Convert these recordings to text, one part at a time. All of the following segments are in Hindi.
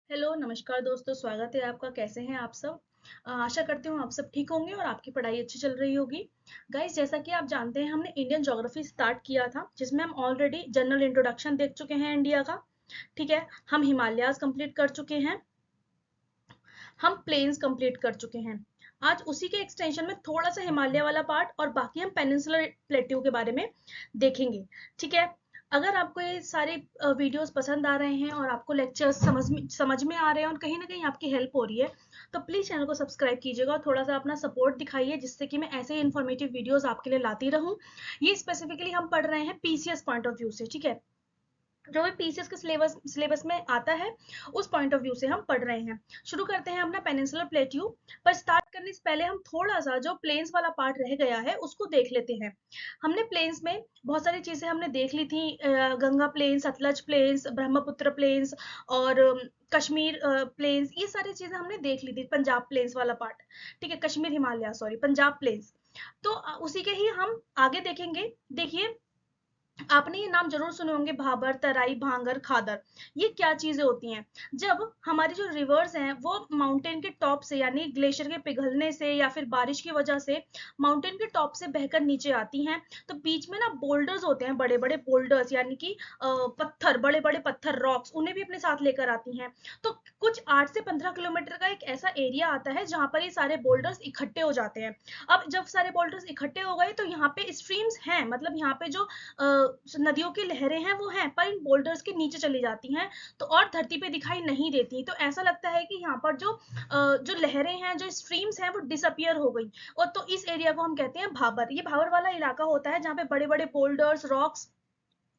हेलो, नमस्कार दोस्तों, स्वागत है आपका। कैसे हैं आप सब? आशा करती हूँ आप सब ठीक होंगे और आपकी पढ़ाई अच्छी चल रही होगी। गाइस, जैसा कि आप जानते हैं, हमने इंडियन ज्योग्राफी स्टार्ट किया था, जिसमें हम ऑलरेडी जनरल इंट्रोडक्शन देख चुके हैं इंडिया का। ठीक है, हम हिमालयाज कंप्लीट कर चुके हैं, हम प्लेन्स कंप्लीट कर चुके हैं। आज उसी के एक्सटेंशन में थोड़ा सा हिमालय वाला पार्ट और बाकी हम पेनिनसुलर प्लेट्यू के बारे में देखेंगे। ठीक है, अगर आपको ये सारे वीडियोस पसंद आ रहे हैं और आपको लेक्चर्स समझ में आ रहे हैं और कहीं ना कहीं आपकी हेल्प हो रही है, तो प्लीज चैनल को सब्सक्राइब कीजिएगा और थोड़ा सा अपना सपोर्ट दिखाइए, जिससे कि मैं ऐसे ही इन्फॉर्मेटिव वीडियोस आपके लिए लाती रहूं। ये स्पेसिफिकली हम पढ़ रहे हैं पीसीएस पॉइंट ऑफ व्यू से। ठीक है, जो भी पीसीएस के सिलेबस में आता है, उस पॉइंट ऑफ व्यू से हम पढ़ रहे हैं। शुरू करते हैं अपना पेनिनसुलर प्लेट्यू। पर स्टार्ट करने से पहले हम थोड़ा सा जो प्लेन्स वाला पार्ट रह गया है उसको देख लेते हैं। हमने प्लेन्स में बहुत सारी चीजें हमने देख ली थी, Ganga plains, Satluj plains, Brahmaputra plains और कश्मीर प्लेन्स, ये सारी चीजें हमने देख ली थी। पंजाब प्लेन्स वाला पार्ट, ठीक है, कश्मीर हिमालय सॉरी, पंजाब प्लेन्स। तो उसी के ही हम आगे देखेंगे। देखिए, आपने ये नाम जरूर सुने होंगे, भाबर, तराई, भांगर, खादर। ये क्या चीजें होती हैं? जब हमारी जो रिवर्स हैं वो माउंटेन के टॉप से, यानी ग्लेशियर के पिघलने से या फिर बारिश की वजह से माउंटेन के टॉप से बहकर नीचे आती हैं, तो बीच में ना बोल्डर्स होते हैं, बड़े बड़े बोल्डर्स, यानी कि पत्थर, बड़े बड़े पत्थर, रॉक्स, उन्हें भी अपने साथ लेकर आती हैं। तो कुछ 8 से 15 किलोमीटर का एक ऐसा एरिया आता है जहां पर ये सारे बोल्डर्स इकट्ठे हो जाते हैं। अब जब सारे बोल्डर्स इकट्ठे हो गए, तो यहाँ पे स्ट्रीम्स हैं, मतलब यहाँ पे जो नदियों की लहरें हैं वो हैं, पर इन बोल्डर्स के नीचे चली जाती हैं, तो और धरती पे दिखाई नहीं देती। तो ऐसा लगता है कि यहाँ पर जो लहरें हैं, जो स्ट्रीम्स हैं, वो डिसअपियर हो गई। और तो इस एरिया को हम कहते हैं भाबर। ये भाबर वाला इलाका होता है जहाँ पे बड़े बड़े बोल्डर्स, रॉक्स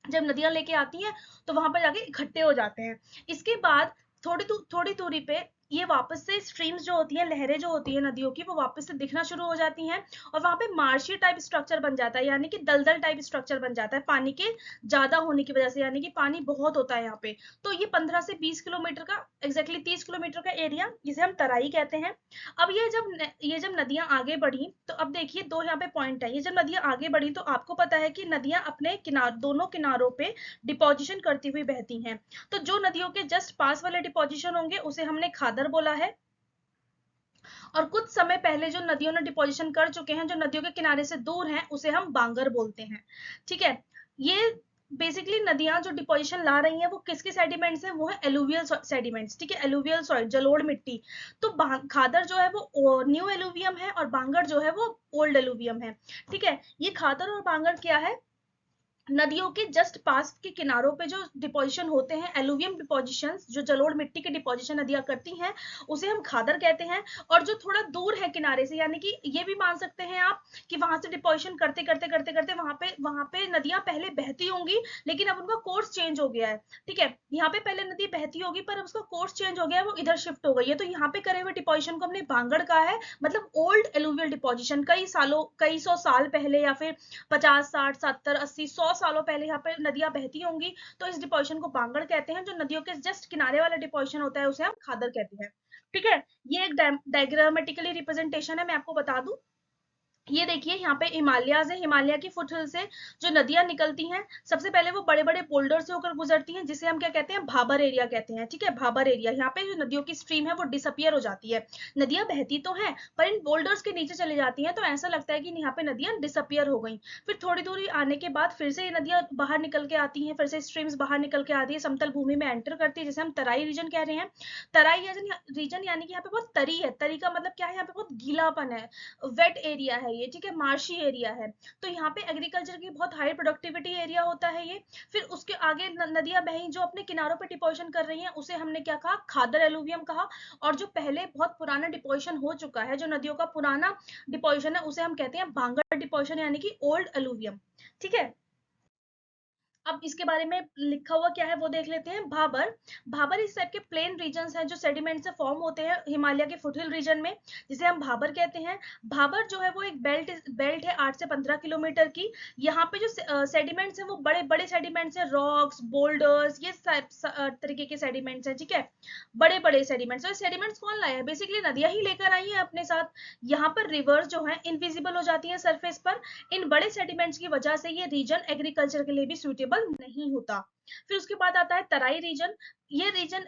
जब नदियां लेके आती हैं तो वहां पर जाके इकट्ठे हो जाते हैं। इसके बाद थोड़ी दूरी पे ये वापस से स्ट्रीम्स जो होती हैं, लहरें जो होती है नदियों की, वो वापस से दिखना शुरू हो जाती हैं और वहां पे मार्शी टाइप स्ट्रक्चर बन जाता है, यानी कि दलदल टाइप स्ट्रक्चर बन जाता है, पानी के ज्यादा होने की वजह से, यानी कि पानी बहुत होता है यहाँ पे। तो ये 15 से 20 किलोमीटर का, एग्जैक्टली 30 किलोमीटर का एरिया, जिसे हम तराई कहते हैं। अब ये जब नदियां आगे बढ़ी, तो अब देखिए दो यहाँ पे पॉइंट है। ये जब नदियां आगे बढ़ी, तो आपको पता है कि नदियां अपने दोनों किनारों पे डिपोजिशन करती हुई बहती हैं। तो जो नदियों के जस्ट पास वाले डिपोजिशन होंगे उसे हमने खादर बोला है, और कुछ समय पहले जो नदियों ने डिपोजिशन कर चुके हैं, जो नदियों के किनारे से दूर हैं, उसे हम बांगर बोलते हैं। ठीक है, ये बेसिकली नदियां जो डिपोजिशन ला रही हैं वो किसके सेडिमेंट्स हैं? वो है एलुवियल सेडिमेंट्स। ठीक है, एलुवियल सॉइल, जलोढ़ मिट्टी। तो खादर जो है वो न्यू एलुवियम है और बांगर जो है वो ओल्ड एलुवियम है। ठीक है, ये खादर और बांगर क्या है? नदियों के जस्ट पास के किनारों पे जो डिपोजिशन होते हैं, एलुवियम डिपोजिशंस, जो जलोढ़ मिट्टी के डिपोजिशन नदियां करती हैं, उसे हम खादर कहते हैं। और जो थोड़ा दूर है किनारे से, यानी कि ये भी मान सकते हैं आप कि वहां से डिपोजिशन करते करते करते करते वहां पे नदियां पहले बहती होंगी, लेकिन अब उनका कोर्स चेंज हो गया है। ठीक है, यहाँ पे पहले नदी बहती होगी, पर अब उसका कोर्स चेंज हो गया है, वो इधर शिफ्ट हो गई है। तो यहाँ पे करे हुए डिपोजिशन को हमने भांगड़ कहा है, मतलब ओल्ड एलुवियल डिपोजिशन, कई सौ साल पहले, या फिर 50 60 70 80 100 सालों पहले यहाँ पे नदियां बहती होंगी, तो इस डिपोजिशन को बांगड़ कहते हैं। जो नदियों के जस्ट किनारे वाला डिपोजिशन होता है उसे हम खादर कहते हैं। ठीक है, ये एक डायग्रामेटिकली रिप्रेजेंटेशन है, मैं आपको बता दूं। ये देखिए, यहाँ पे हिमालयाज है, हिमालय की फुटहिल से जो नदियां निकलती हैं, सबसे पहले वो बड़े बड़े बोल्डर से होकर गुजरती हैं, जिसे हम क्या कहते हैं? भाबर एरिया कहते हैं। ठीक है, भाबर एरिया, यहाँ पे जो नदियों की स्ट्रीम है वो डिसअपियर हो जाती है। नदियां बहती तो हैं, पर इन बोल्डर्स के नीचे चली जाती हैं, तो ऐसा लगता है कि यहाँ पे नदियां डिसअपियर हो गई। फिर थोड़ी दूरी आने के बाद फिर से ये नदियां बाहर निकल के आती हैं, फिर से स्ट्रीम्स बाहर निकल के आती है, समतल भूमि में एंटर करती है, जिसे हम तराई रीजन कह रहे हैं। तराई रीजन यानी कि यहाँ पे बहुत तरी है। तरी का मतलब क्या है? यहाँ पे बहुत गीलापन है, वेट एरिया है ये। ठीक है, मार्शी एरिया है। तो यहाँ पे एग्रीकल्चर की बहुत हाई प्रोडक्टिविटी एरिया होता है ये। फिर उसके आगे नदियां बही जो अपने किनारों पे डिपोजिशन कर रही हैं, उसे हमने क्या कहा? खादर एलुवियम कहा। और जो पहले बहुत पुराना डिपोजिशन हो चुका है, जो नदियों का पुराना डिपोजिशन है, उसे हम कहते हैं बांगर डिपोजिशन, यानी कि ओल्ड एलुवियम। ठीक है, अब इसके बारे में लिखा हुआ क्या है वो देख लेते हैं। भाबर, भाबर इस टाइप के प्लेन रीजन्स हैं जो सेडिमेंट से फॉर्म होते हैं हिमालय के फुटहिल रीजन में, जिसे हम भाबर कहते हैं। भाबर जो है वो एक बेल्ट है 8 से 15 किलोमीटर की। यहाँ पे जो सेडिमेंट्स हैं वो बड़े बड़े सेडिमेंट्स हैं, रॉक्स, बोल्डर्स, ये तरीके के सेडिमेंट्स हैं। ठीक है, बड़े बड़े सेडिमेंट्स। और सेडिमेंट्स कौन लाया है? बेसिकली नदियां ही लेकर आई है अपने साथ। यहाँ पर रिवर्स जो है इनविजिबल हो जाती है सरफेस पर। इन बड़े सेडिमेंट्स की वजह से ये रीजन एग्रीकल्चर के लिए भी सुटेबल पॉसिबल नहीं होता। फिर उसके बाद आता है तराई रीजन। ये रीजन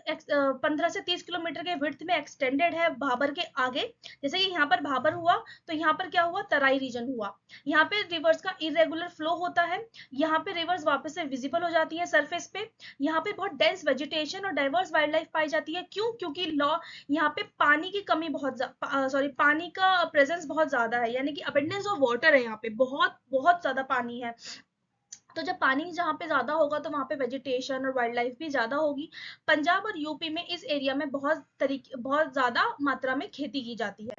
15 से 30 किलोमीटर के विड्थ में एक्सटेंडेड है भाबर के आगे। जैसे कि यहाँ पर भाबर हुआ तो यहाँ पर क्या हुआ, तराई रीजन हुआ। यहाँ पे रिवर्स का इरेगुलर फ्लो होता है, यहाँ पे रिवर्स वापस से विजिबल हो जाती है सरफेस पे। यहाँ पे बहुत डेंस वेजिटेशन और डाइवर्स वाइल्ड लाइफ पाई जाती है। क्यों? क्योंकि लॉ यहाँ पे पानी की कमी बहुत पानी का प्रेजेंस बहुत ज्यादा है, यानी कि अबंडेंस ऑफ वाटर है, यहाँ पे बहुत बहुत ज्यादा पानी है। तो जब पानी जहाँ पे ज्यादा होगा तो वहां पे वेजिटेशन और वाइल्ड लाइफ भी ज्यादा होगी। पंजाब और यूपी में इस एरिया में बहुत ज्यादा मात्रा में खेती की जाती है।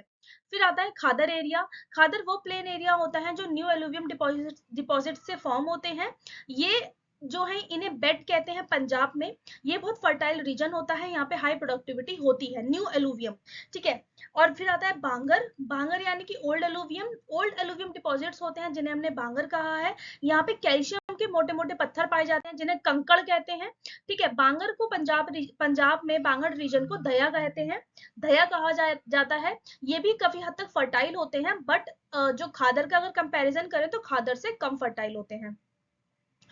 फिर आता है खादर एरिया। खादर वो प्लेन एरिया होता है जो न्यू एलुवियम डिपॉजिट से फॉर्म होते हैं। ये जो है इन्हें बेड कहते हैं पंजाब में। ये बहुत फर्टाइल रीजन होता है, यहाँ पे हाई प्रोडक्टिविटी होती है, न्यू एलुवियम। ठीक है। और फिर आता है बांगर। बांगर यानी कि old alluvium. Old alluvium deposits होते हैं जिन्हें हमने बांगर कहा है। यहाँ पे कैल्शियम के मोटे मोटे पत्थर पाए जाते हैं जिन्हें कंकड़ कहते हैं। ठीक है। बांगर को पंजाब में बांगर रीजन को दया कहते हैं, दया कहा जाता है। ये भी काफी हद तक फर्टाइल होते हैं, बट जो खादर का अगर कंपैरिजन करें तो खादर से कम फर्टाइल होते हैं।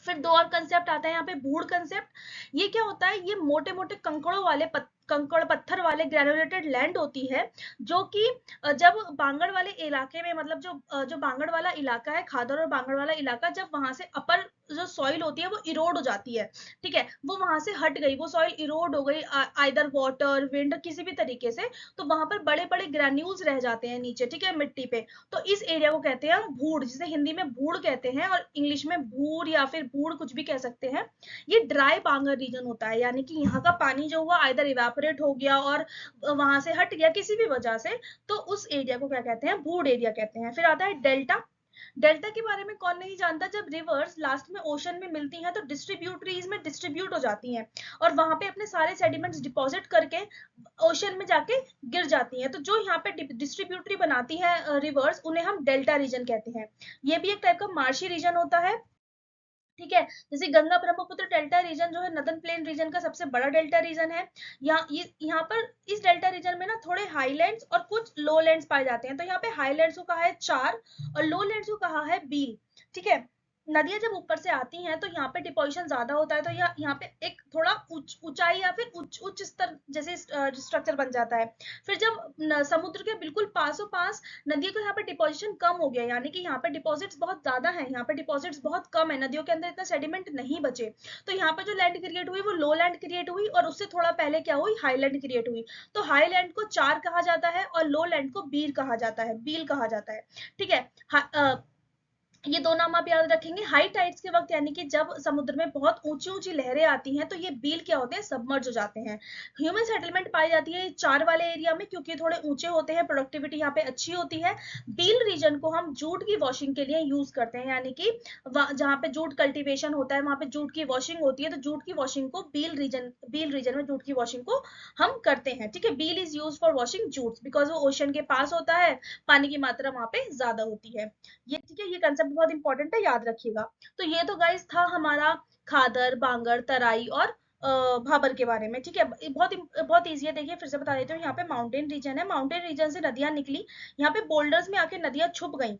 फिर दो और कंसेप्ट आता है यहाँ पे, भूड़ कंसेप्ट। ये क्या होता है, ये मोटे मोटे कंकड़ पत्थर वाले ग्रेनुलेटेड लैंड होती है, जो कि जब बांगड़ वाले इलाके में, मतलब जो बांगड़ वाला इलाका है, खादर और बांगड़ वाला इलाका, जब वहां से अपर जो सॉइल होती है वो इरोड हो जाती है। ठीक है। वो वहां से हट गई, वो सॉइल इरोड हो गई, आइदर वाटर विंड किसी भी तरीके से, तो वहां पर बड़े बड़े ग्रेन्यूल्स रह जाते हैं नीचे। ठीक है, मिट्टी पे। तो इस एरिया को कहते हैं हम भूड़, जिसे हिंदी में भूड़ कहते हैं और इंग्लिश में भूड़ या फिर भूड़ कुछ भी कह सकते हैं। ये ड्राई बांगर रीजन होता है, यानी कि यहाँ का पानी जो हुआ आइदर इवेपोरेट हो गया और वहां से हट गया किसी भी वजह से, तो उस एरिया को क्या कहते हैं, भूड़ एरिया कहते हैं। फिर आता है डेल्टा। डेल्टा के बारे में कौन नहीं जानता, जब रिवर्स लास्ट में ओशन में मिलती हैं तो डिस्ट्रीब्यूटरीज में डिस्ट्रीब्यूट हो जाती हैं और वहां पे अपने सारे सेडिमेंट्स डिपॉजिट करके ओशन में जाके गिर जाती हैं। तो जो यहाँ पे डिस्ट्रीब्यूटरी बनाती है रिवर्स, उन्हें हम डेल्टा रीजन कहते हैं। ये भी एक टाइप का मार्शी रीजन होता है। ठीक है। जैसे गंगा ब्रह्मपुत्र डेल्टा रीजन जो है नदन प्लेन रीजन का सबसे बड़ा डेल्टा रीजन है। यहाँ पर इस डेल्टा रीजन में ना थोड़े हाईलैंड्स और कुछ लोलैंड्स पाए जाते हैं। तो यहाँ पे हाईलैंड्स को कहा है चार और लोलैंड्स को कहा है बील। ठीक है। नदियां जब ऊपर से आती हैं तो यहाँ पे डिपोजिशन ज्यादा होता है, तो यहाँ पे एक थोड़ा ऊंचाई या फिर उच्च स्तर जैसे स्ट्रक्चर बन जाता है। फिर जब समुद्र के बिल्कुल पासों पास नदियों का यहाँ पे डिपोजिशन कम हो गया, यानी कि यहाँ पे डिपॉजिट्स बहुत ज्यादा है, यहाँ पे डिपॉजिट्स बहुत कम है, नदियों के अंदर इतना सेडिमेंट नहीं बचे, तो यहाँ पे जो लैंड क्रिएट हुई वो लो लैंड क्रिएट हुई और उससे थोड़ा पहले क्या हुई, हाई लैंड क्रिएट हुई। तो हाई लैंड को चार कहा जाता है और लो लैंड को बील कहा जाता है, बील कहा जाता है। ठीक है। ये दो नाम आप याद रखेंगे। हाई टाइड्स के वक्त, यानी कि जब समुद्र में बहुत ऊंची ऊंची लहरें आती हैं, तो ये बील क्या होते हैं, सबमर्ज हो जाते हैं। ह्यूमन सेटलमेंट पाई जाती है चार वाले एरिया में, क्योंकि थोड़े ऊंचे होते हैं, प्रोडक्टिविटी यहाँ पे अच्छी होती है। बील रीजन को हम जूट की वॉशिंग के लिए यूज करते हैं, यानी कि जहाँ पे जूट कल्टीवेशन होता है वहां पे जूट की वॉशिंग होती है, तो जूट की वॉशिंग को बील रीजन में जूट की वॉशिंग को हम करते हैं। ठीक है। Beel is use for washing jute because वो ओशन के पास होता है, पानी की मात्रा वहां पे ज्यादा होती है। ये ठीक है, ये कंसेप्ट बहुत इंपॉर्टेंट है, याद रखिएगा। तो ये तो गाइस था हमारा खादर, बांगर, तराई और भाबर के बारे में। ठीक है। बहुत बहुत ईजी है। देखिए फिर से बता देती हूँ, यहाँ पे माउंटेन रीजन है, माउंटेन रीजन से नदियां निकली, यहाँ पे बोल्डर्स में आके नदियां छुप गई,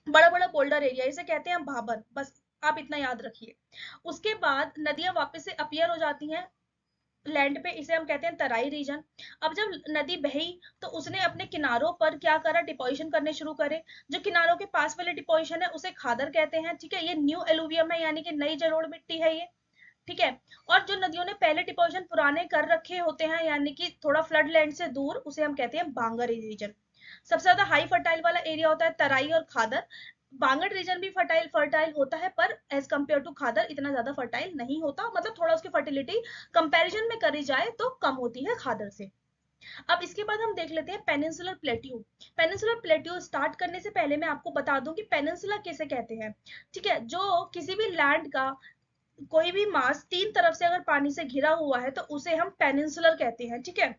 बड़ा बड़ा बोल्डर एरिया, इसे कहते हैं भाबर, बस आप इतना याद रखिए। उसके बाद नदियां वापस से अपीयर हो जाती हैं लैंड पे, इसे हम कहते हैं तराई रीजन। अब जब नदी बही तो उसने अपने किनारों पर क्या करा, डिपोजिशन करने शुरू करे। जो किनारों के पास वाले डिपोजिशन है उसे खादर कहते हैं। ठीक है। ये न्यू एलुवियम है, यानी कि नई जलोढ़ मिट्टी है ये। ठीक है। और जो नदियों ने पहले डिपोजिशन पुराने कर रखे होते हैं, यानी कि थोड़ा फ्लड लैंड से दूर, उसे हम कहते हैं बांगर रीजन। सबसे ज्यादा हाई फर्टाइल वाला एरिया होता है तराई और खादर। बांगड़ रीजन भी फर्टाइल फर्टाइल होता है, पर एज कंपेयर टू खादर इतना ज्यादा फर्टाइल नहीं होता, मतलब थोड़ा उसकी फर्टिलिटी कंपैरिजन में करी जाए तो कम होती है खादर से। अब इसके बाद हम देख लेते हैं peninsular plateau. Peninsular plateau start करने से पहले मैं आपको बता दूं कि पेनिनसुला किसे कहते हैं। ठीक है। जो किसी भी लैंड का कोई भी मास तीन तरफ से अगर पानी से घिरा हुआ है तो उसे हम पेनिनसुलर कहते हैं। ठीक है।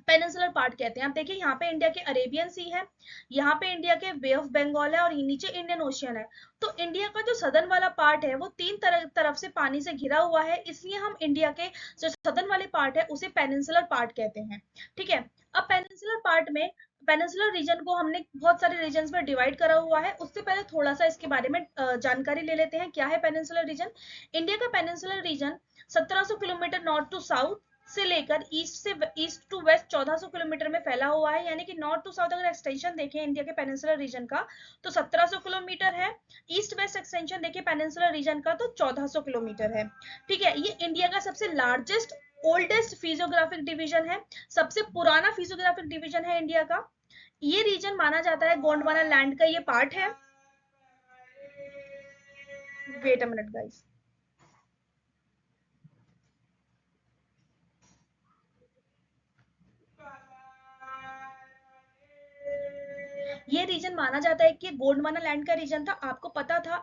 पेनिनसुलर पार्ट कहते हैं। आप देखिए यहाँ पे इंडिया के अरेबियन सी है, यहाँ पे इंडिया के बे ऑफ बंगाल है और नीचे इंडियन ओशियन है। तो इंडिया का जो सदर्न वाला पार्ट है वो तीन तरफ से पानी से घिरा हुआ है, इसलिए हम इंडिया के जो सदर्न वाले पार्ट है उसे पेनिनसुलर पार्ट कहते हैं। ठीक है। अब पेनिनसुलर पार्ट में पेनिनसुलर रीजन को हमने बहुत सारे रीजन्स में डिवाइड करा हुआ है। उससे पहले थोड़ा सा इसके बारे में जानकारी ले लेते हैं, क्या है पेनिनसुलर रीजन। इंडिया का peninsular region 1700 kilometre north to south से लेकर ईस्ट टू वेस्ट 1400 किलोमीटर में फैला हुआ है। यानी कि नॉर्थ टू साउथ अगर एक्सटेंशन देखें इंडिया के पेनिनसुलर रीजन का तो 1700 किलोमीटर है। ईस्ट वेस्ट एक्सटेंशन देखें पेनिनसुलर रीजन का तो 1400 किलोमीटर है। ठीक है, ये इंडिया का सबसे लार्जेस्ट ओल्डेस्ट फिजियोग्राफिक डिवीजन है, सबसे पुराना फिजियोग्राफिक डिवीजन है इंडिया का। ये रीजन माना जाता है गोंडवाना लैंड का ये पार्ट है। Wait a minute guys. ये रीजन माना जाता है कि गोंडवाना लैंड का रीजन था। आपको पता था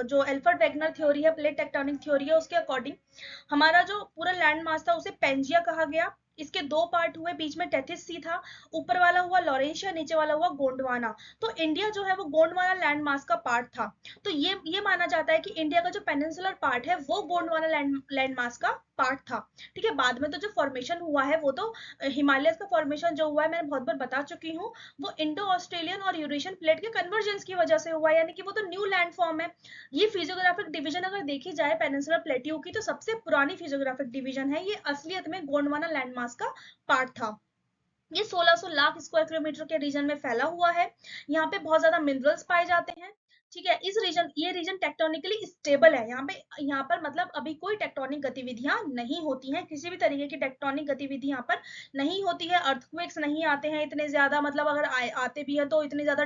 जो एल्फ्रेड वेगनर थ्योरी है, प्लेट टेक्टोनिक थ्योरी है, उसके अकॉर्डिंग हमारा जो पूरा लैंड मास था उसे पेंजिया कहा गया। इसके दो पार्ट हुए, बीच में टेथिस सी था, ऊपर वाला हुआ लॉरेंशिया, नीचे वाला हुआ गोंडवाना। तो इंडिया जो है वो गोंडवाना लैंड मास का पार्ट था। तो ये माना जाता है कि इंडिया का जो पेनिनसुलर पार्ट है वो गोंडवाना लैंड मास का पार्ट था। ठीक है, बाद में तो जो फॉर्मेशन हुआ है वो तो हिमालय का फॉर्मेशन जो हुआ है मैंने बहुत बार बता चुकी हूँ, वो इंडो ऑस्ट्रेलियन और यूरेशियन प्लेट के कन्वर्जेंस की वजह से हुआ है। यानी कि वो तो न्यू लैंड फॉर्म है। ये फिजियोग्राफिक डिवीजन अगर देखी जाए पेनिनसुलर प्लेट्यू की तो सबसे पुरानी फिजियोग्राफिक डिवीजन है। ये असलियत में गोंडवाना लैंडमास का पार्ट था। ये 1600 लाख स्क्वायर किलोमीटर के रीजन में फैला हुआ है। यहाँ पे बहुत ज्यादा मिनरल्स पाए जाते हैं। ठीक है, ये रीजन टेक्टोनिकली स्टेबल है। यहाँ पर मतलब अभी कोई टेक्टोनिक गतिविधियां नहीं होती हैं, किसी भी तरीके की टेक्टोनिक गतिविधि यहाँ पर नहीं होती है। अर्थक्वेक्स नहीं आते हैं इतने ज्यादा, मतलब अगर आते भी हैं तो इतने ज्यादा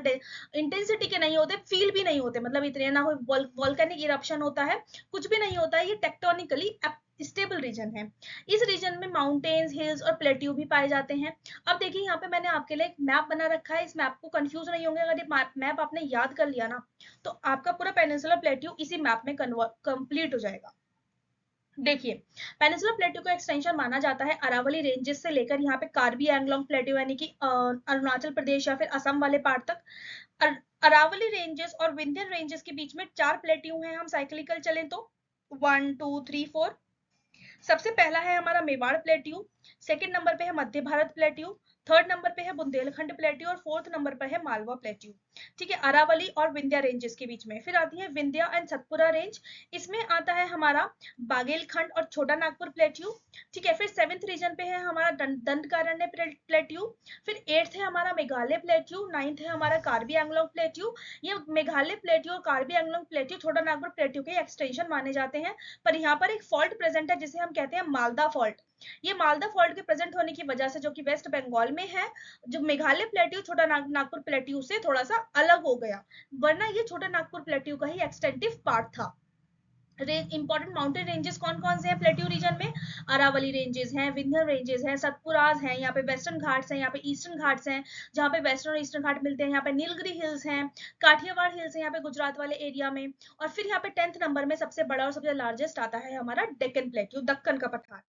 इंटेंसिटी के नहीं होते, फील भी नहीं होते, मतलब इतने ना कोई वॉल्केनिक इरप्शन होता है, कुछ भी नहीं होता है। ये टेक्टोनिकली स्टेबल रीजन है। इस रीजन में माउंटेन्स, हिल्स और प्लेट्यू भी पाए जाते हैं। अब देखिए यहाँ पे मैंने आपके लिए एक मैप बना रखा है। इस मैप को कंफ्यूज नहीं होंगे, अगर ये मैप आपने याद कर लिया ना तो आपका पूरा पेनिनसुलर प्लेट्यू इसी मैप में कंप्लीट हो जाएगा। देखिए, पेनिनसुलर प्लेट्यू का एक्सटेंशन माना जाता है अरावली रेंजेस से लेकर यहाँ पे कार्बी एंगलोंग प्लेट्यू यानी कि अरुणाचल प्रदेश या फिर असम वाले पार्ट तक। अरावली रेंजेस और विंध्यन रेंजेस के बीच में 4 प्लेट्यू हैं। हम साइक्लिकल चलें तो 1 2 3 4। सबसे पहला है हमारा मेवाड़ प्लेट्यू, सेकंड नंबर पे है मध्य भारत प्लेट्यू, थर्ड नंबर पे है बुंदेलखंड प्लेट्यू और फोर्थ नंबर पर है मालवा प्लेट्यू। ठीक है, अरावली और विंध्या रेंजेस के बीच में। फिर आती है विंध्या एंड सतपुरा रेंज, इसमें आता है हमारा बागेलखंड और छोटा नागपुर प्लेट्यू। ठीक है, फिर सेवेंथ रीजन पे है हमारा दंडकारण्य प्लेट्यू। फिर एट्थ है हमारा मेघालय प्लेट्यू, नाइन्थ है हमारा कार्बी एंगलोंग प्लेट्यू। ये मेघालय प्लेट्यू और कार्बी एंगलोंग प्लेट्यू छोटा नागपुर प्लेट्यू के एक्सटेंशन माने जाते हैं। पर यहाँ पर एक फॉल्ट प्रेजेंट है जिसे हम कहते हैं मालदा फॉल्ट। ये मालदा फॉल्ट के प्रेजेंट होने की वजह से, जो कि वेस्ट बंगाल में है, जो मेघालय प्लेट्यू छोटा नागपुर प्लेट्यू से थोड़ा सा अलग हो गया, वरना ये छोटा नागपुर प्लेट्यू का ही एक्सटेंटिव पार्ट था। इंपॉर्टेंट माउंटेन रेंजेस कौन कौन से हैं प्लेट्यू रीजन में? अरावली रेंजेस हैं, विंध्य रेंजेस हैं, सतपुराज हैं, यहाँ पे वेस्टर्न घाट्स हैं, यहाँ पे ईस्टर्न घाट्स हैं, जहाँ पे वेस्टर्न और ईस्टर्न घाट मिलते हैं। यहाँ पे नीलगिरी हिल्स हैं, काठियावाड़ हिल्स हैं यहाँ पे गुजरात वाले एरिया में। और फिर यहाँ पे 10th नंबर में सबसे बड़ा और सबसे लार्जेस्ट आता है हमारा डेक्कन प्लेट्यू, दक्कन का पठार।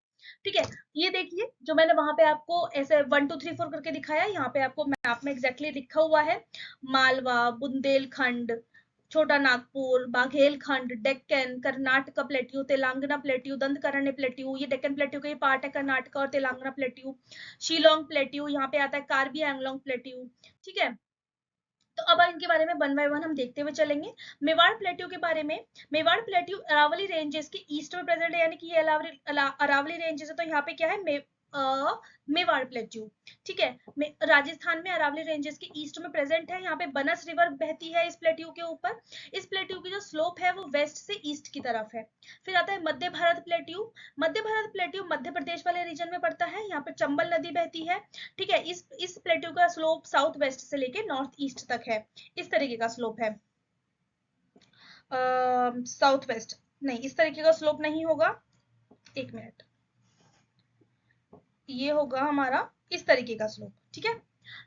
ठीक है, ये देखिए जो मैंने वहां पे आपको ऐसे 1 2 3 4 करके दिखाया, यहाँ पे आपको मैप में एग्जैक्टली लिखा हुआ है। Malwa, Bundelkhand, Chota Nagpur, Baghelkhand, Deccan, Karnataka plateau, Telangana plateau, Dandakaranya plateau, ये डेक्कन प्लेट्यू का ही पार्ट है, कर्नाटक और तेलंगाना प्लेट्यू। शिलोंग प्लेट्यू, यहाँ पे आता है कार्बी एंगलोंग प्लेट्यू। ठीक है, तो अब इनके बारे में वन बाय वन हम देखते हुए चलेंगे। मेवाड़ प्लेट्यू के बारे में, मेवाड़ प्लेट्यू अरावली रेंजेस के ईस्ट में प्रेजेंट है, यानी कि ये अरावली रेंजेस है, तो यहाँ पे क्या है मेवाड़ प्लेट्यू। ठीक है, राजस्थान में अरावली रेंजेस के ईस्ट में प्रेजेंट है। यहाँ पे बनस रिवर बहती है इस प्लेट्यू के ऊपर। इस प्लेट्यू की जो स्लोप है वो वेस्ट से ईस्ट की तरफ है। फिर आता है मध्य भारत प्लेट्यू। मध्य भारत प्लेट्यू मध्य प्रदेश वाले रीजन में पड़ता है, यहाँ पे चंबल नदी बहती है। ठीक है, इस प्लेट्यू का स्लोप साउथ वेस्ट से लेके नॉर्थ ईस्ट तक है, इस तरीके का स्लोप है। साउथ वेस्ट नहीं, इस तरीके का स्लोप नहीं होगा, एक मिनट, ये होगा हमारा इस तरीके का स्लोप। ठीक है,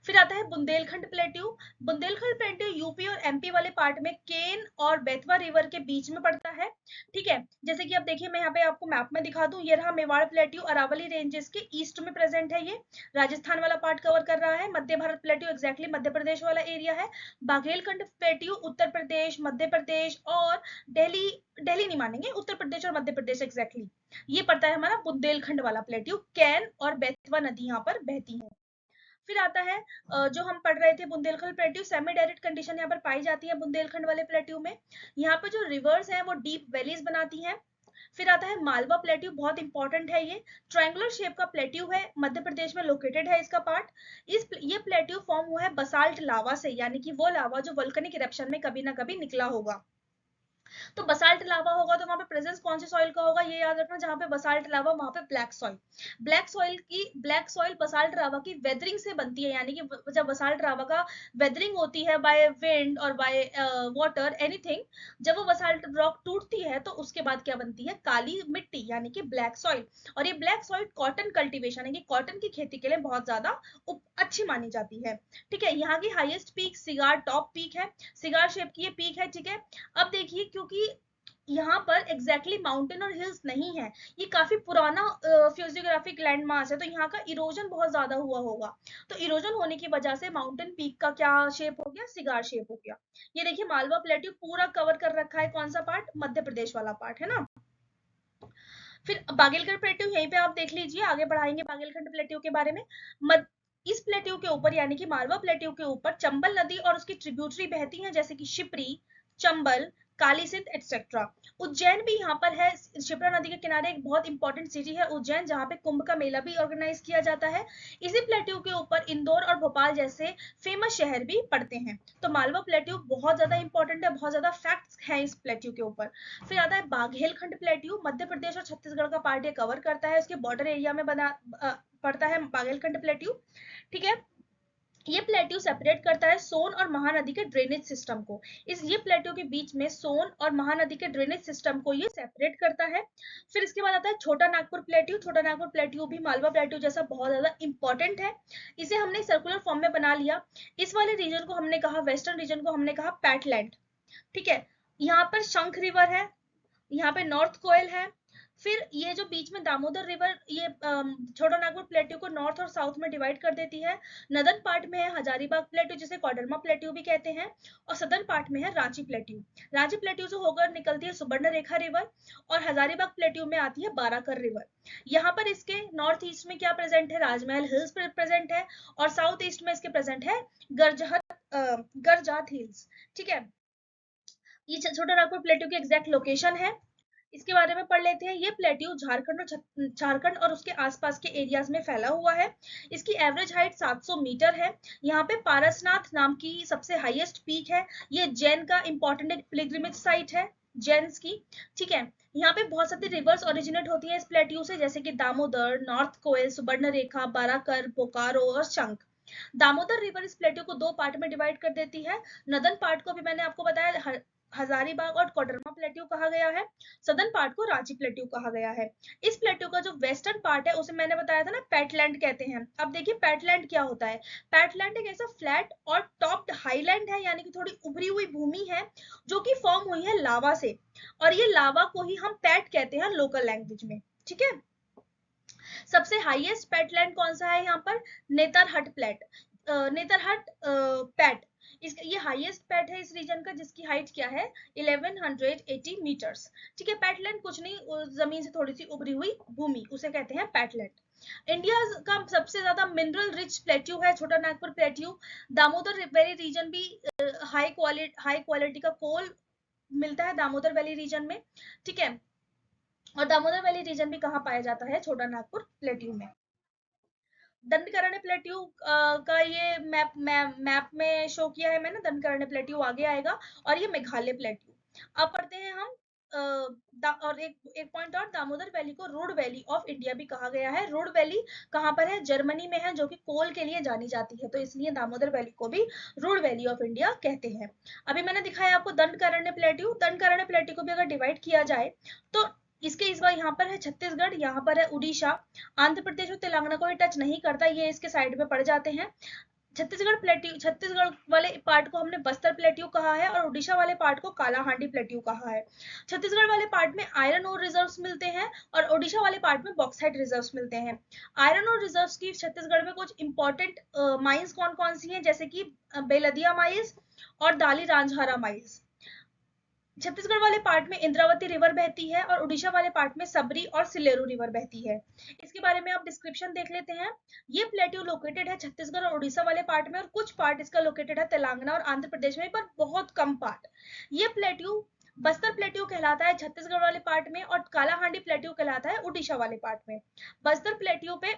फिर आता है Bundelkhand plateau. Bundelkhand plateau UP और एमपी वाले पार्ट में केन और बेतवा रिवर के बीच में पड़ता है। ठीक है, जैसे कि अब देखिए मैं यहाँ पे आपको मैप में दिखा दूं, ये रहा मेवाड़ प्लेट्यू अरावली रेंजेस के ईस्ट में प्रेजेंट है। ये राजस्थान वाला पार्ट कवर कर रहा है। मध्य भारत प्लेट्यू एग्जैक्टली मध्य प्रदेश वाला एरिया है। बाघेलखंड प्लेट्यू उत्तर प्रदेश, मध्य प्रदेश और दिल्ली, दिल्ली नहीं मानेंगे, उत्तर प्रदेश और मध्य प्रदेश एग्जैक्टली ये पड़ता है हमारा बुंदेलखंड वाला प्लेट्यू। कैन और बेतवा नदी यहाँ पर बहती है। फिर आता है जो हम पढ़ रहे थे बुंदेलखंड प्लेट्यू, सेमी डेरिड कंडीशन यहाँ पर पाई जाती है बुंदेलखंड वाले प्लेट्यू में। यहाँ पे जो रिवर्स हैं वो डीप वैलीज बनाती हैं। फिर आता है मालवा प्लेट्यू, बहुत इंपॉर्टेंट है ये, ट्रायंगुलर शेप का प्लेट्यू है, मध्य प्रदेश में लोकेटेड है इसका पार्ट। ये प्लेट्यू फॉर्म हुआ है बसाल्ट लावा से, यानी कि वो लावा जो वोल्केनिक इरप्शन में कभी ना कभी निकला होगा। तो बसाल्ट लावा होगा तो वहां पे प्रेजेंस कौन से सॉइल का होगा, ये याद रखना, जहां पे बसाल्ट लावा वहां पे black soil. Black soil basalt lava की वेदरिंग से बनती है, यानी कि जब बसाल्ट लावा का वेदरिंग होती है बाय विंड और बाय वाटर एनीथिंग, जब वो बसाल्ट रॉक टूटती है तो उसके बाद क्या बनती है, काली मिट्टी, यानी कि ब्लैक सॉइल। और ये ब्लैक सॉइल कॉटन कल्टीवेशन, यानी कॉटन की खेती के लिए बहुत ज्यादा अच्छी मानी जाती है। ठीक है, यहाँ की highest peak cigar top peak है, सिगार शेप की ये पीक है। ठीक है, अब देखिए, क्योंकि यहाँ पर एग्जैक्टली माउंटेन और हिल्स नहीं है, ये काफी पुराना फिजियोग्राफिक लैंड मास है, तो यहाँ का इरोजन बहुत ज्यादा हुआ होगा। तो इरोजन होने की वजह से माउंटेन पीक का क्या शेप हो गया, सिगार शेप हो गया। ये देखिए मालवा प्लेट्यू पूरा कवर कर रखा है, कौन सा पार्ट, मध्य प्रदेश वाला पार्ट है ना। फिर बागेलखंड प्लेट्यू यहीं पे आप देख लीजिए, आगे बढ़ाएंगे बागेलखंड प्लेट्यू के बारे में। इस प्लेट्यू के ऊपर, यानी कि मालवा प्लेट्यू के ऊपर चंबल नदी और उसकी ट्रिब्यूटरी बहती हैं, जैसे कि शिप्री, चंबल, काली सिंध एक्सेट्रा। उज्जैन भी यहाँ पर है, शिप्रा नदी के किनारे एक बहुत इंपॉर्टेंट सिटी है उज्जैन, जहाँ पे कुंभ का मेला भी ऑर्गेनाइज किया जाता है। इसी प्लेट्यू के ऊपर इंदौर और भोपाल जैसे फेमस शहर भी पड़ते हैं। तो मालवा प्लेट्यू बहुत ज्यादा इंपॉर्टेंट है, बहुत ज्यादा फैक्ट्स हैं इस प्लेट्यू के ऊपर। फिर आता है बाघेलखंड प्लेट्यू, मध्य प्रदेश और छत्तीसगढ़ का पार्ट ये कवर करता है, इसके बॉर्डर एरिया में पड़ता है बाघेलखंड प्लेट्यू। ठीक है, ये प्लेट्यू सेपरेट करता है सोन और महानदी के ड्रेनेज सिस्टम को। ये प्लेट्यू के बीच में सोन और महानदी के ड्रेनेज सिस्टम को ये सेपरेट करता है। फिर इसके बाद आता है छोटा नागपुर प्लेट्यू। छोटा नागपुर प्लेट्यू भी मालवा प्लेट्यू जैसा बहुत ज्यादा इंपॉर्टेंट है, इसे हमने सर्कुलर फॉर्म में बना लिया। इस वाले रीजन को हमने कहा, वेस्टर्न रीजन को हमने कहा पैटलैंड। ठीक है, यहाँ पर शंख रिवर है, यहाँ पे नॉर्थ कोयल है। फिर ये जो बीच में दामोदर रिवर, ये छोटा नागपुर प्लेट्यू को नॉर्थ और साउथ में डिवाइड कर देती है। नदर्न पार्ट में है हजारीबाग प्लेट्यू, जिसे कोडरमा प्लेट्यू भी कहते हैं, और सदर्न पार्ट में है रांची प्लेट्यू। रांची प्लेट्यू से होकर निकलती है सुबर्ण रेखा रिवर, और हजारीबाग प्लेट्यू में आती है बाराकर रिवर। यहाँ पर इसके नॉर्थ ईस्ट में क्या प्रेजेंट है, राजमहल हिल्स प्रेजेंट है, और साउथ ईस्ट में इसके प्रेजेंट है गरजात हिल्स। ठीक है, ये छोटा नागपुर प्लेट्यू की एग्जैक्ट लोकेशन है, इसके बारे में पढ़ लेते हैं। ये प्लेट्यू झारखंड और उसके आसपास के एरियाज में फैला हुआ है। इसकी एवरेज हाइट 700 मीटर है। यहाँ पे पारसनाथ नाम की सबसे हाईएस्ट पीक है। ये जैन का इंपॉर्टेंट एक पिलग्रिमेज साइट है, जैन्स की। ठीक है, यहाँ पे बहुत सारी रिवर्स ओरिजिनेट होती है इस प्लेट्यू से, जैसे कि दामोदर, नॉर्थ कोयल, सुबर्ण रेखा, बाराकर, बोकारो और शंख। दामोदर रिवर इस प्लेट्यू को दो पार्ट में डिवाइड कर देती है। नदन पार्ट को भी मैंने आपको बताया हजारीबाग और कोडरमा प्लेट्यू कहा गया है, सदर्न पार्ट को रांची प्लेट्यू कहा गया है। इस प्लेट्यू का जो वेस्टर्न पार्ट है उसे मैंने बताया था ना पैटलैंड कहते हैं। अब देखिए पैटलैंड क्या होता है। पैटलैंड एक ऐसा फ्लैट और टॉप्ड हाईलैंड है, यानी कि थोड़ी उभरी हुई भूमि है जो कि फॉर्म हुई है लावा से, और ये लावा को ही हम पैट कहते हैं लोकल लैंग्वेज में। ठीक है, सबसे हाईएस्ट पैटलैंड कौन सा है यहाँ पर, नेतरहट प्लेट, नेतरहट पैट, ये हाईएस्ट पैट है इस रीजन का, जिसकी हाइट क्या है 1180 मीटर्स। ठीक है, पैटलैंड कुछ नहीं, जमीन से थोड़ी सी उभरी हुई भूमि, उसे कहते हैं पैटलैंड। इंडिया का सबसे ज्यादा मिनरल रिच प्लेट्यू है Chota Nagpur plateau. Damodar valley region भी हाई क्वालिटी का कोल मिलता है दामोदर वैली रीजन में। ठीक है, और दामोदर वैली रीजन भी कहाँ पाया जाता है, छोटा नागपुर प्लेट्यू में। दंडकारण्य प्लेट्यू का ये मैप में शो किया है मैंने, दंडकारण्य प्लेट्यू आगे आएगा, और ये मेघालय प्लेट्यू। अब पढ़ते हैं हम और एक पॉइंट और, दामोदर वैली को रुड़ वैली ऑफ इंडिया भी कहा गया है। रुड़ वैली कहाँ पर है, जर्मनी में है, जो कि कोल के लिए जानी जाती है, तो इसलिए दामोदर वैली को भी रुड़ वैली ऑफ इंडिया कहते हैं। अभी मैंने दिखाया आपको दंडकारण्य प्लेट्यू। दंडकारण्य प्लेट्यू को भी अगर डिवाइड किया जाए तो इसके इस बार यहाँ पर है छत्तीसगढ़, यहाँ पर है उड़ीसा, आंध्र प्रदेश और तेलंगाना को ये टच नहीं करता, ये इसके साइड में पड़ जाते हैं। छत्तीसगढ़ वाले पार्ट को हमने बस्तर प्लेट्यू कहा है, और उड़ीसा वाले पार्ट को कालाहांडी प्लेट्यू कहा है। छत्तीसगढ़ वाले पार्ट में आयरन ओर रिजर्व्स मिलते हैं, और उड़ीसा वाले पार्ट में बॉक्साइट रिजर्व्स मिलते हैं। आयरन ओर रिजर्व्स की छत्तीसगढ़ में कुछ इंपॉर्टेंट माइंस कौन सी हैं, जैसे कि बेलदिया माइंस और दाली रांझारा माइंस। छत्तीसगढ़ वाले पार्ट में इंद्रावती रिवर बहती है और उड़ीसा वाले पार्ट में सबरी और सिलेरू रिवर बहती है। इसके बारे में आप डिस्क्रिप्शन देख लेते हैं। ये प्लेट्यू लोकेटेड है छत्तीसगढ़ और उड़ीसा वाले पार्ट में, और कुछ पार्ट इसका लोकेटेड है तेलंगाना और आंध्र प्रदेश में, पर बहुत कम पार्ट। ये प्लेट्यू बस्तर प्लेट्यू कहलाता है छत्तीसगढ़ वाले पार्ट में, और कालाहांडी प्लेट्यू कहलाता है उड़ीसा वाले पार्ट में। बस्तर प्लेट्यू पे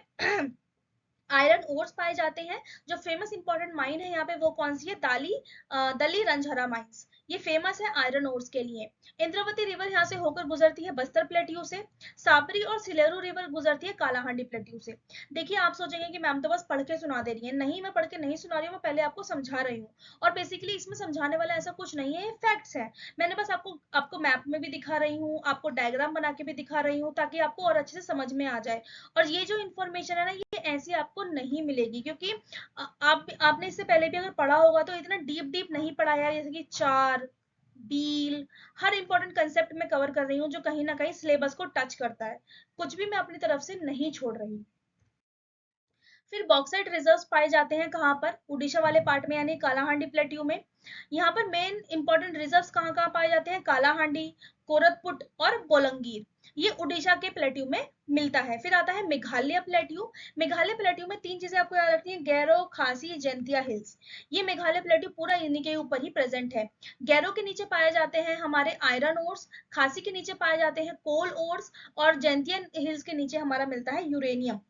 आयरन ओर्स पाए जाते हैं। जो फेमस इंपॉर्टेंट माइन है यहाँ पे वो कौन सी है? दली रंजहरा माइंस, ये फेमस है आयरन ओर्स के लिए। इंद्रावती रिवर यहाँ से होकर गुजरती है बस्तर प्लेट्यू से। साबरी और सिलेरू रिवर गुजरती है कालाहांडी प्लेट्यू से। देखिए आप सोचेंगे कि मैम तो बस पढ़ के सुना दे रही है, नहीं मैं पढ़ के नहीं सुना रही हूँ, मैं पहले आपको समझा रही हूँ। और बेसिकली इसमें समझाने वाला ऐसा कुछ नहीं है, ये फैक्ट्स है। मैंने बस आपको मैप में भी दिखा रही हूँ, आपको डायग्राम बना के भी दिखा रही हूँ, ताकि आपको और अच्छे से समझ में आ जाए। और ये जो इन्फॉर्मेशन है ना, ये ऐसी आपको नहीं मिलेगी, क्योंकि आपने इससे पहले भी अगर पढ़ा होगा तो इतना डीप डीप नहीं पढ़ाया, जैसे कि चार बील, हर इंपॉर्टेंट कंसेप्ट में कवर कर रही हूँ जो कहीं ना कहीं सिलेबस को टच करता है। कुछ भी मैं अपनी तरफ से नहीं छोड़ रही। फिर बॉक्साइट रिजर्व्स पाए जाते हैं कहाँ पर? उड़ीसा वाले पार्ट में, यानी कालाहांडी प्लेट्यू में। यहाँ पर मेन इंपॉर्टेंट रिजर्व्स कहाँ कहाँ पाए जाते हैं? कालाहांडी, कोरतपुट और बोलंगीर, ये उड़ीसा के प्लेट्यू में मिलता है। फिर आता है मेघालय प्लेट्यू। मेघालय प्लेट्यू में तीन चीजें आपको याद रखनी है: गैरो, खासी, जैंतिया हिल्स। ये मेघालय प्लेट्यू पूरा इन्हीं के ऊपर ही प्रेजेंट है। गैरो के नीचे पाए जाते हैं हमारे आयरन ओर्स, खासी के नीचे पाए जाते हैं कोल ओर्स, और जैंतिया हिल्स के नीचे हमारा मिलता है यूरेनियम।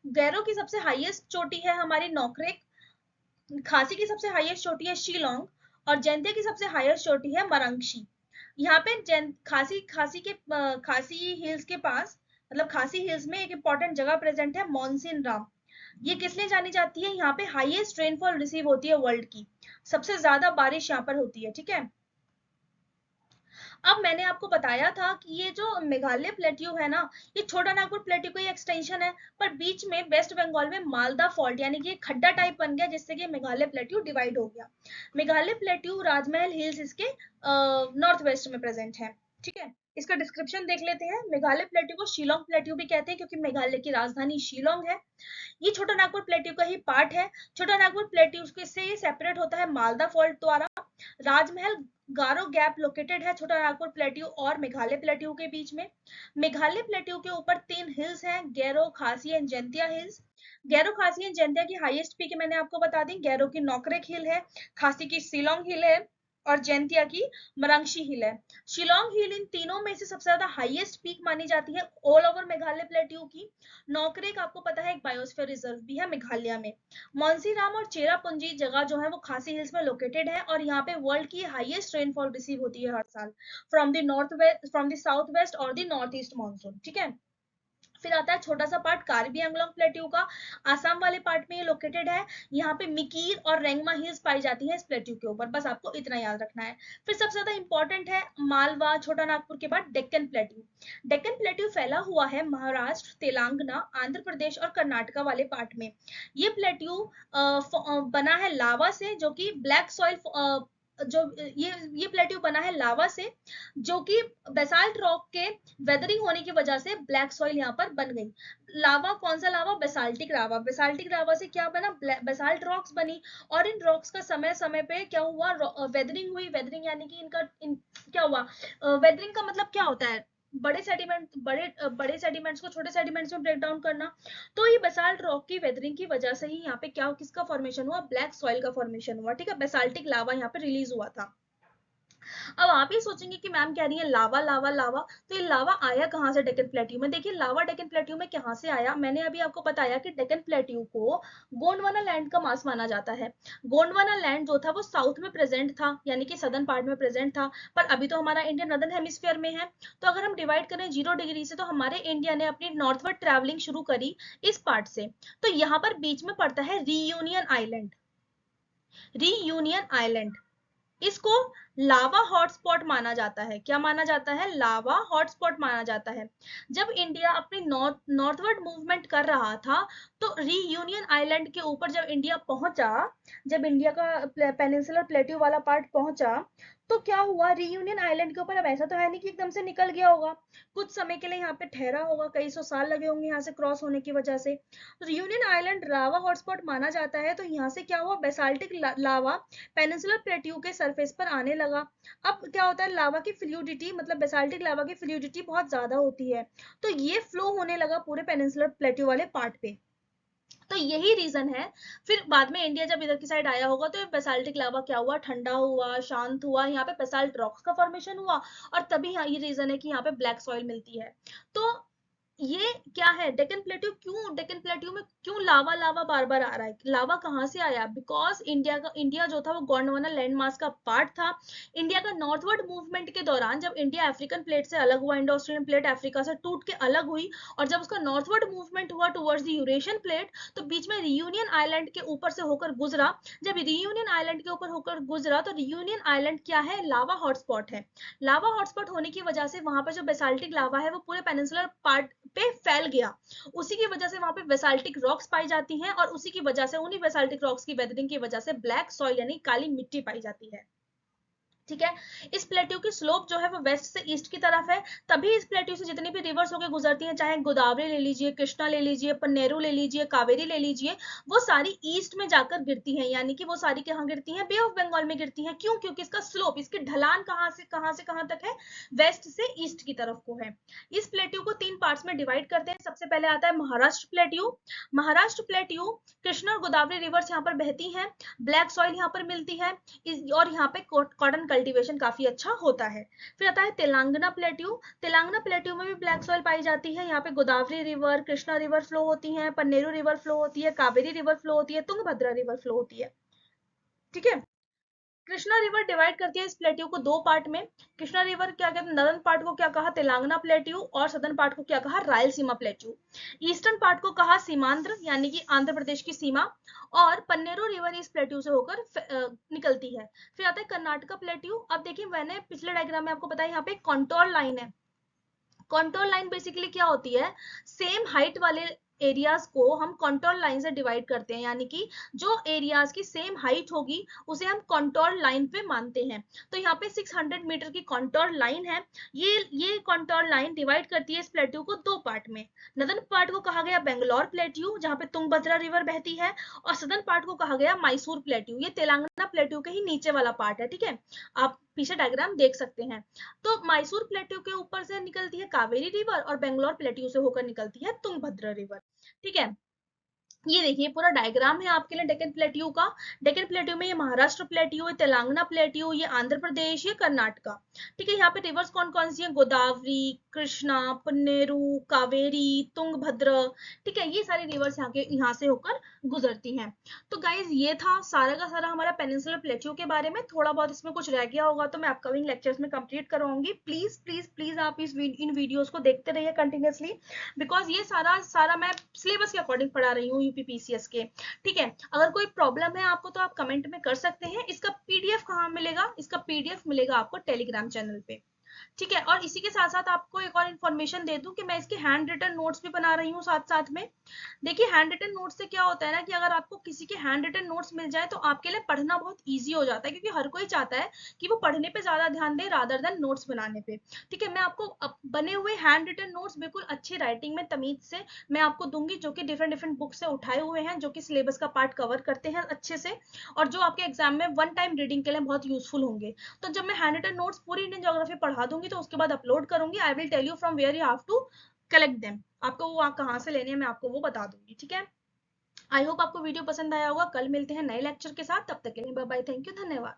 गैरो की सबसे हाईएस्ट चोटी है हमारी नोकरेक, खासी की सबसे हाईएस्ट चोटी है शिलोंग, और जैंतिया की सबसे हाईएस्ट चोटी है मरंगशी। यहाँ पे खासी हिल्स के पास, मतलब खासी हिल्स में एक इंपॉर्टेंट जगह प्रेजेंट है, मॉनसिन राम। ये किस लिए जानी जाती है? यहाँ पे हाईएस्ट रेनफॉल रिसीव होती है वर्ल्ड की, सबसे ज्यादा बारिश यहाँ पर होती है। ठीक है, अब मैंने आपको बताया था कि ये जो मेघालय प्लेट्यू है ना, ये छोटा नागपुर प्लेट्यू का एक्सटेंशन है, पर बीच में वेस्ट बंगाल में मालदा फॉल्ट यानी कि खड्डा टाइप बन गया, जिससे कि मेघालय प्लेट्यू डिवाइड हो गया। मेघालय प्लेट्यू राजमहल हिल्स इसके नॉर्थ वेस्ट में प्रेजेंट है। ठीक है, इसका डिस्क्रिप्शन देख लेते हैं। मेघालय प्लेट्यू को शिलोंग प्लेट्यू भी कहते हैं, क्योंकि मेघालय की राजधानी शिलोंग है। ये छोटा नागपुर प्लेट्यू का ही पार्ट है। छोटा नागपुर प्लेट्यू से सेपरेट होता है मालदा फॉल्ट द्वारा। राजमहल गारो गैप लोकेटेड है छोटा नागपुर प्लेट्यू और मेघालय प्लेट्यू के बीच में। मेघालय प्लेट्यू के ऊपर तीन हिल्स हैं, गैरो, खासी एंड जैंतिया हिल्स। गैरो, खासी एंड जैंतिया की हाईएस्ट पीक मैंने आपको बता दी, गैरो की नोकरेक हिल है, खासी की शिलोंग हिल है, और जैंतिया की मरंगशी हिल है। शिलोंग हिल इन तीनों में से सबसे ज्यादा हाईएस्ट पीक मानी जाती है ऑल ओवर मेघालय प्लेट्यू की। नोकरेक आपको पता है एक बायोस्फीयर रिजर्व भी है मेघालय में। मोंसीराम और चेरापूंजी जगह जो है वो खासी हिल्स में लोकेटेड है, और यहाँ पे वर्ल्ड की हाईएस्ट रेनफॉल रिसीव होती है हर साल from the north west, from the south west और द नॉर्थ ईस्ट मानसून। ठीक है, फिर आता है छोटा सा पार्ट कार्बी एंगलोंग प्लेट्यू का, आसाम वाले पार्ट में ये लोकेटेड है। यहाँ पे मिकीर और रेंगमा हिल्स पाई जाती है इस प्लेट्यू के ऊपर, बस आपको इतना याद रखना है। फिर सबसे ज्यादा इंपॉर्टेंट है मालवा, छोटा नागपुर के बाद डेक्कन प्लेट्यू। डेक्कन प्लेट्यू फैला हुआ है महाराष्ट्र, तेलंगाना, आंध्र प्रदेश और कर्नाटका वाले पार्ट में। ये प्लेट्यू बना है लावा से, जो कि ब्लैक सॉइल, जो ये प्लेट्यू बना है लावा से, जो कि बेसाल्ट रॉक के वेदरिंग होने की वजह से ब्लैक सॉइल यहाँ पर बन गई। लावा कौन सा लावा? Basaltic lava. बेसाल्टिक लावा से क्या बना? बेसाल्ट रॉक्स बनी, और इन रॉक्स का समय समय पे क्या हुआ? वेदरिंग हुई। वेदरिंग यानी कि क्या हुआ? वेदरिंग का मतलब क्या होता है? बड़े सेडिमेंट्स को छोटे सेडिमेंट्स में ब्रेक डाउन करना। तो ये बेसाल्ट रॉक की वेदरिंग की वजह से ही यहाँ पे क्या किसका फॉर्मेशन हुआ? ब्लैक सॉइल का फॉर्मेशन हुआ। ठीक है, बेसाल्टिक लावा यहाँ पे रिलीज हुआ था। अब आप ये सोचेंगे कि मैम कह रही है लावा लावा लावा, तो ये लावा आया कहाँ से डेक्कन प्लेट्यू में? देखिए लावा डेक्कन प्लेट्यू में कहाँ से आया, मैंने अभी आपको बताया कि डेक्कन प्लेट्यू को गोंडवाना लैंड का मास माना जाता है। गोंडवाना लैंड जो था वो साउथ में प्रेजेंट था, यानी कि सदर्न पार्ट में प्रेजेंट था, पर अभी तो हमारा इंडिया नॉर्दर्न हेमिस्फीयर में है। तो अगर हम डिवाइड करें 0 डिग्री से, तो हमारे इंडिया ने अपनी नॉर्थवर्ड ट्रेवलिंग शुरू करी इस पार्ट से। तो यहाँ पर बीच में पड़ता है रीयूनियन आइलैंड। रीयूनियन आइलैंड, इसको लावा हॉटस्पॉट माना जाता है। क्या माना जाता है? लावा हॉटस्पॉट माना जाता है। जब इंडिया अपनी नॉर्थवर्ड मूवमेंट कर रहा था, तो रीयूनियन आइलैंड के ऊपर जब इंडिया पहुंचा, जब इंडिया का पेनिनसुलर प्लेट्यू वाला पार्ट पहुंचा, तो क्या हुआ? रीयूनियन आइलैंड के ऊपर अब ऐसा तो है नहीं कि एकदम से निकल गया होगा, कुछ समय के लिए यहाँ पे ठहरा होगा, कई सौ साल लगे होंगे यहाँ से क्रॉस होने की वजह से। तो रीयूनियन आइलैंड लावा हॉटस्पॉट माना जाता है। तो यहाँ से क्या हुआ? बेसाल्टिक लावा पेनिनसुलर प्लेट्यू के सरफेस पर आने लगा। अब क्या होता है, लावा की फ्लूइडिटी मतलब बेसाल्टिक लावा की फ्लूइडिटी बहुत ज्यादा होती है, तो ये फ्लो होने लगा पूरे पेनिनसुलर प्लेट्यू वाले पार्ट पे। तो यही रीजन है। फिर बाद में इंडिया जब इधर की साइड आया होगा तो बेसाल्टिक लावा क्या हुआ, ठंडा हुआ, शांत हुआ, यहाँ पे बेसाल्ट रॉक्स का फॉर्मेशन हुआ, और तभी यहाँ ये रीजन है कि यहाँ पे ब्लैक सॉइल मिलती है। तो ये क्या है, डेक्कन प्लेट्यू, क्यों डेक्कन प्लेट्यू में क्यों लावा लावा बार बार आ रहा है, लावा कहाँ से आया, बिकॉज इंडिया जो था वो गोंडवाना लैंड मास का पार्ट था। इंडिया का नॉर्थवर्ड मूवमेंट के दौरान जब इंडिया अफ्रीकन प्लेट से अलग हुआ, इंडो ऑस्ट्रेलियन प्लेट अफ्रीका से टूट के अलग हुई, और जब उसका नॉर्थवर्ड मूवमेंट हुआ टुवर्ड्स द यूरेशियन प्लेट, तो बीच में रियूनियन आइलैंड के ऊपर से होकर गुजरा। जब रियूनियन आइलैंड के ऊपर होकर गुजरा तो रियूनियन आइलैंड क्या है, लावा हॉटस्पॉट है। लावा हॉटस्पॉट होने की वजह से वहां पर जो बेसाल्टिक लावा है वो पूरे पेनिनसुलर पार्ट पे फैल गया। उसी की वजह से वहां पे बेसाल्टिक रॉक्स पाई जाती हैं, और उसी की वजह से, उन्हीं बेसाल्टिक रॉक्स की वेदरिंग की वजह से ब्लैक सॉइल यानी काली मिट्टी पाई जाती है। ठीक है। इस प्लेट्यू की स्लोप जो है वो वेस्ट से ईस्ट की तरफ है, तभी इस प्लेट्यू से जितनी भी रिवर्स होकर गुजरती हैं, चाहे गोदावरी ले लीजिए, कृष्णा ले लीजिए, पन्नेरू ले लीजिए, कावेरी ले लीजिए, वो सारी ईस्ट में जाकर गिरती हैं, यानी कि वो सारी कहाँ गिरती हैं, बे ऑफ बंगाल में गिरती हैं। क्यों, क्योंकि इसका स्लोप, इसकी ढलान कहाँ से कहाँ तक है, वेस्ट से ईस्ट की तरफ को है। इस प्लेट्यू को 3 पार्ट्स में डिवाइड करते हैं। सबसे पहले आता है महाराष्ट्र प्लेट्यू। महाराष्ट्र प्लेट्यू, कृष्णा और गोदावरी रिवर्स यहाँ पर बहती हैं, ब्लैक सॉइल यहाँ पर मिलती है, और यहाँ पे कॉटन कल्टीवेशन काफी अच्छा होता है। फिर आता है तेलंगाना प्लेट्यू। तेलंगाना प्लेट्यू में भी ब्लैक सॉइल पाई जाती है, यहाँ पे Godavari river, Krishna river flow होती है, पन्नेरू रिवर फ्लो होती है, कावेरी रिवर फ्लो होती है, तुंगभद्रा रिवर फ्लो होती है। ठीक है। कृष्णा रिवर डिवाइड करती है इस प्लेट्यू को 2 पार्ट में। कृष्णा रिवर क्या कहते हैं, नदर्न पार्ट को क्या कहा, तेलंगाना प्लेट्यू, और सदर्न पार्ट को क्या कहा, रायलसीमा प्लेट्यू। ईस्टर्न पार्ट को कहा सीमांध्र, यानी कि आंध्र प्रदेश की सीमा, और पन्नेरू रिवर इस प्लेट्यू से होकर निकलती है। फिर आता है कर्नाटका प्लेट्यू। अब देखिए, मैंने पिछले डायग्राम में आपको बताया, यहाँ पे कॉन्टोर लाइन है। कॉन्टोर लाइन बेसिकली क्या होती है, सेम हाइट वाले एरियाज को हम कॉन्टोर लाइन से डिवाइड करते हैं, यानी कि जो एरियाज की सेम हाइट होगी उसे हम कॉन्टोर लाइन पे मानते हैं। तो यहाँ पे 600 मीटर की कॉन्टोर लाइन है। ये कॉन्टोर लाइन डिवाइड करती है इस प्लेट्यू को 2 पार्ट में। नदर्न पार्ट को कहा गया बेंगलोर प्लेट्यू, जहाँ पे तुंगभद्रा रिवर बहती है, और सदर्न पार्ट को कहा गया मैसूर प्लेट्यू। ये तेलंगाना प्लेट्यू के ही नीचे वाला पार्ट है। ठीक है, आप पीछे डायग्राम देख सकते हैं। तो मैसूर प्लेट्यू के ऊपर से निकलती है कावेरी रिवर, और बेंगलोर प्लेट्यू से होकर निकलती है तुंगभद्रा रिवर। ठीक है। ये देखिए पूरा डायग्राम है आपके लिए डेक्कन प्लेट्यू का। डेक्कन प्लेट्यू में ये महाराष्ट्र प्लेट्यू है, तेलंगाना प्लेट्यू, ये आंध्र प्रदेश, ये कर्नाटका। ठीक है। यहाँ पे रिवर्स कौन कौन सी है, गोदावरी, कृष्णा, पन्नेरू, कावेरी, तुंगभद्र। ठीक है, ये सारी रिवर्स यहाँ से होकर गुजरती हैं। तो गाइज ये था सारा का सारा हमारा पेनिनसुलर प्लेट्यू के बारे में। थोड़ा बहुत इसमें कुछ रह गया होगा तो मैं अपकमिंग लेक्चर्स में कंप्लीट करवाऊंगी। प्लीज प्लीज प्लीज आप इन वीडियोस को देखते रहिए कंटिन्यूअसली, बिकॉज ये सारा सारा मैं सिलेबस के अकॉर्डिंग पढ़ा रही हूँ यूपीपीसीएस के। ठीक है। अगर कोई प्रॉब्लम है आपको तो आप कमेंट में कर सकते हैं। इसका पीडीएफ कहाँ मिलेगा, इसका पीडीएफ मिलेगा आपको टेलीग्राम चैनल पे। ठीक है। और इसी के साथ साथ आपको एक और इन्फॉर्मेशन दे दूं कि मैं इसके हैंड रिटन नोट्स भी बना रही हूँ साथ साथ में। देखिए हैंड रिटन नोट्स से क्या होता है ना, कि अगर आपको किसी के हैंड रिटन नोट्स मिल जाए तो आपके लिए पढ़ना बहुत ईजी हो जाता है, क्योंकि हर कोई चाहता है कि वो पढ़ने पे ज्यादा ध्यान दे रादर देन नोट्स बनाने पे। ठीक है। मैं आपको बने हुए हैंड रिटन नोट्स बिल्कुल अच्छी राइटिंग में तमीज से मैं आपको दूंगी, जो कि डिफरेंट डिफरेंट बुक से उठाए हुए हैं, जो कि सिलेबस का पार्ट कवर करते हैं अच्छे से, और जो आपके एग्जाम में वन टाइम रीडिंग के लिए बहुत यूजफुल होंगे। तो जब मैं हैंड रिटन नोट्स पूरी इंडियन ज्योग्राफी पढ़ा दूंगी तो उसके बाद अपलोड करूंगी। I will tell you from where you have to collect them. आपको वो कहाँ से लेने हैं मैं आपको वो बता दूंगी। ठीक है। आई होप आपको वीडियो पसंद आया होगा। कल मिलते हैं नए लेक्चर के साथ, तब तक के लिए बाय बाय, थैंक यू, धन्यवाद।